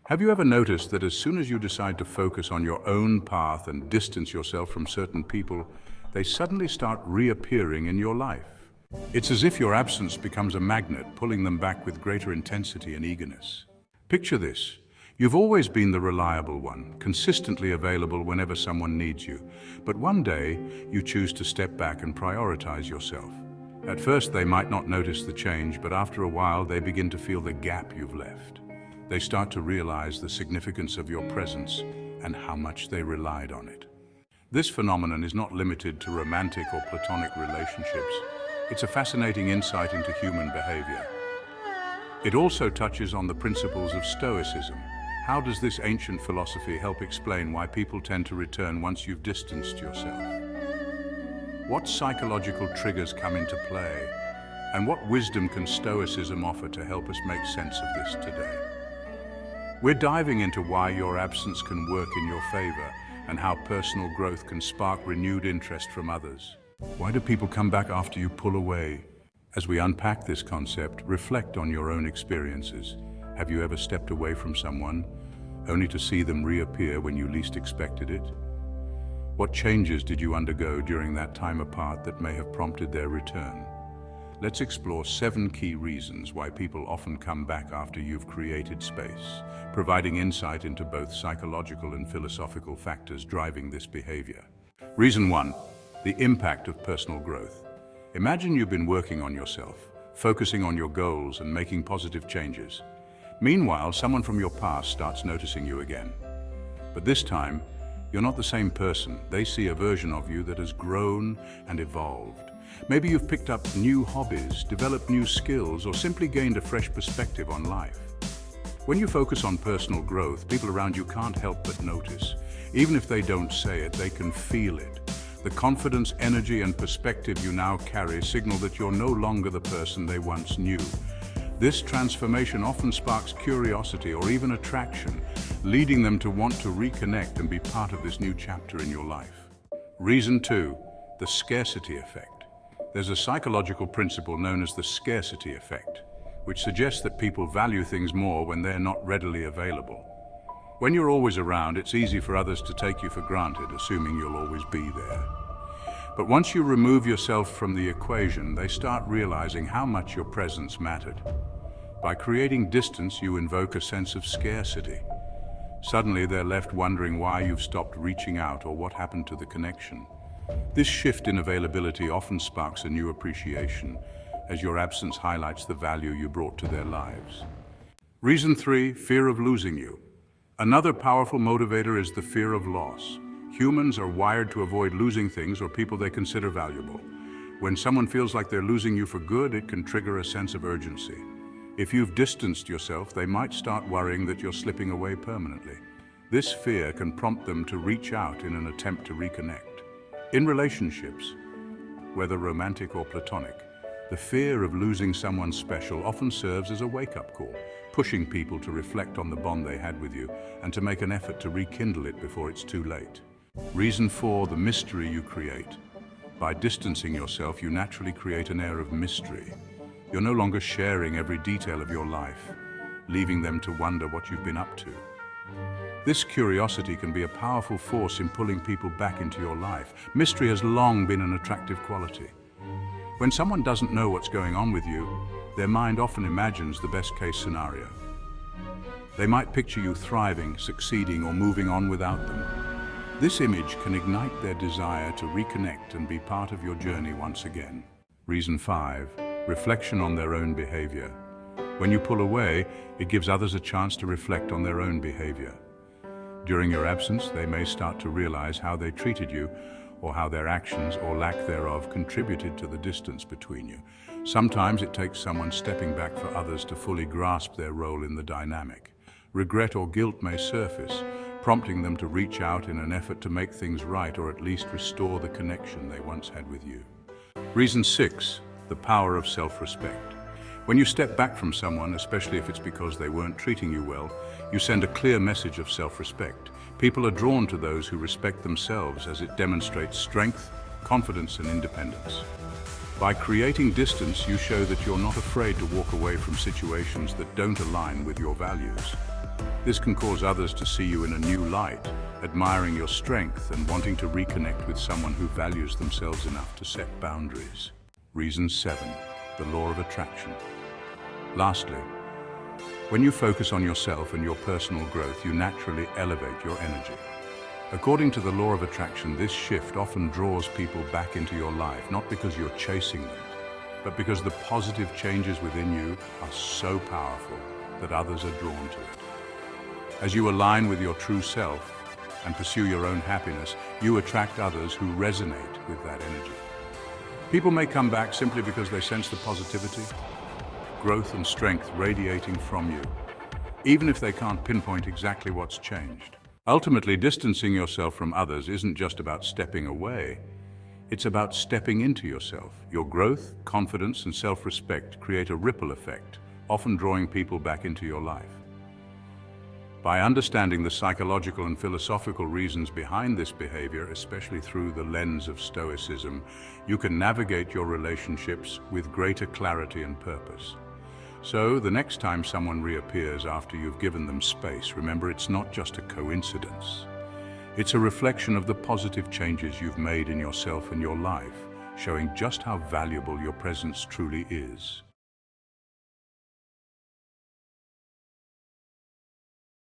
Have you ever noticed that as soon as you decide to focus on your own path and distance yourself from certain people, they suddenly start reappearing in your life? It's as if your absence becomes a magnet, pulling them back with greater intensity and eagerness. Picture this. You've always been the reliable one, consistently available whenever someone needs you. But one day, you choose to step back and prioritize yourself. At first, they might not notice the change, but after a while, they begin to feel the gap you've left. They start to realize the significance of your presence and how much they relied on it. This phenomenon is not limited to romantic or platonic relationships. It's a fascinating insight into human behavior. It also touches on the principles of Stoicism. How does this ancient philosophy help explain why people tend to return once you've distanced yourself? What psychological triggers come into play? And what wisdom can Stoicism offer to help us make sense of this today? We're diving into why your absence can work in your favor and how personal growth can spark renewed interest from others. Why do people come back after you pull away? As we unpack this concept, reflect on your own experiences. Have you ever stepped away from someone, only to see them reappear when you least expected it? What changes did you undergo during that time apart that may have prompted their return? Let's explore 7 key reasons why people often come back after you've created space, providing insight into both psychological and philosophical factors driving this behavior. Reason 1, the impact of personal growth. Imagine you've been working on yourself, focusing on your goals and making positive changes. Meanwhile, someone from your past starts noticing you again. But this time, you're not the same person. They see a version of you that has grown and evolved. Maybe you've picked up new hobbies, developed new skills, or simply gained a fresh perspective on life. When you focus on personal growth, people around you can't help but notice. Even if they don't say it, they can feel it. The confidence, energy, and perspective you now carry signal that you're no longer the person they once knew. This transformation often sparks curiosity or even attraction, leading them to want to reconnect and be part of this new chapter in your life. Reason 2, the scarcity effect. There's a psychological principle known as the scarcity effect, which suggests that people value things more when they're not readily available. When you're always around, it's easy for others to take you for granted, assuming you'll always be there. But once you remove yourself from the equation, they start realizing how much your presence mattered. By creating distance, you invoke a sense of scarcity. Suddenly, they're left wondering why you've stopped reaching out or what happened to the connection. This shift in availability often sparks a new appreciation, as your absence highlights the value you brought to their lives. Reason 3, fear of losing you. Another powerful motivator is the fear of loss. Humans are wired to avoid losing things or people they consider valuable. When someone feels like they're losing you for good, it can trigger a sense of urgency. If you've distanced yourself, they might start worrying that you're slipping away permanently. This fear can prompt them to reach out in an attempt to reconnect. In relationships, whether romantic or platonic, the fear of losing someone special often serves as a wake-up call, pushing people to reflect on the bond they had with you and to make an effort to rekindle it before it's too late. Reason 4, the mystery you create. By distancing yourself, you naturally create an air of mystery. You're no longer sharing every detail of your life, leaving them to wonder what you've been up to. This curiosity can be a powerful force in pulling people back into your life. Mystery has long been an attractive quality. When someone doesn't know what's going on with you, their mind often imagines the best-case scenario. They might picture you thriving, succeeding, or moving on without them. This image can ignite their desire to reconnect and be part of your journey once again. Reason 5, reflection on their own behavior. When you pull away, it gives others a chance to reflect on their own behavior. During your absence, they may start to realize how they treated you or how their actions or lack thereof contributed to the distance between you. Sometimes it takes someone stepping back for others to fully grasp their role in the dynamic. Regret or guilt may surface, prompting them to reach out in an effort to make things right or at least restore the connection they once had with you. Reason 6, the power of self-respect. When you step back from someone, especially if it's because they weren't treating you well, you send a clear message of self-respect. People are drawn to those who respect themselves as it demonstrates strength, confidence, and independence. By creating distance, you show that you're not afraid to walk away from situations that don't align with your values. This can cause others to see you in a new light, admiring your strength and wanting to reconnect with someone who values themselves enough to set boundaries. Reason 7. The law of attraction. Lastly, when you focus on yourself and your personal growth, you naturally elevate your energy. According to the law of attraction, this shift often draws people back into your life, not because you're chasing them, but because the positive changes within you are so powerful that others are drawn to it. As you align with your true self and pursue your own happiness, you attract others who resonate with that energy. People may come back simply because they sense the positivity, growth and strength radiating from you, even if they can't pinpoint exactly what's changed. Ultimately, distancing yourself from others isn't just about stepping away. It's about stepping into yourself. Your growth, confidence, and self-respect create a ripple effect, often drawing people back into your life. By understanding the psychological and philosophical reasons behind this behavior, especially through the lens of Stoicism, you can navigate your relationships with greater clarity and purpose. So, the next time someone reappears after you've given them space, remember it's not just a coincidence. It's a reflection of the positive changes you've made in yourself and your life, showing just how valuable your presence truly is.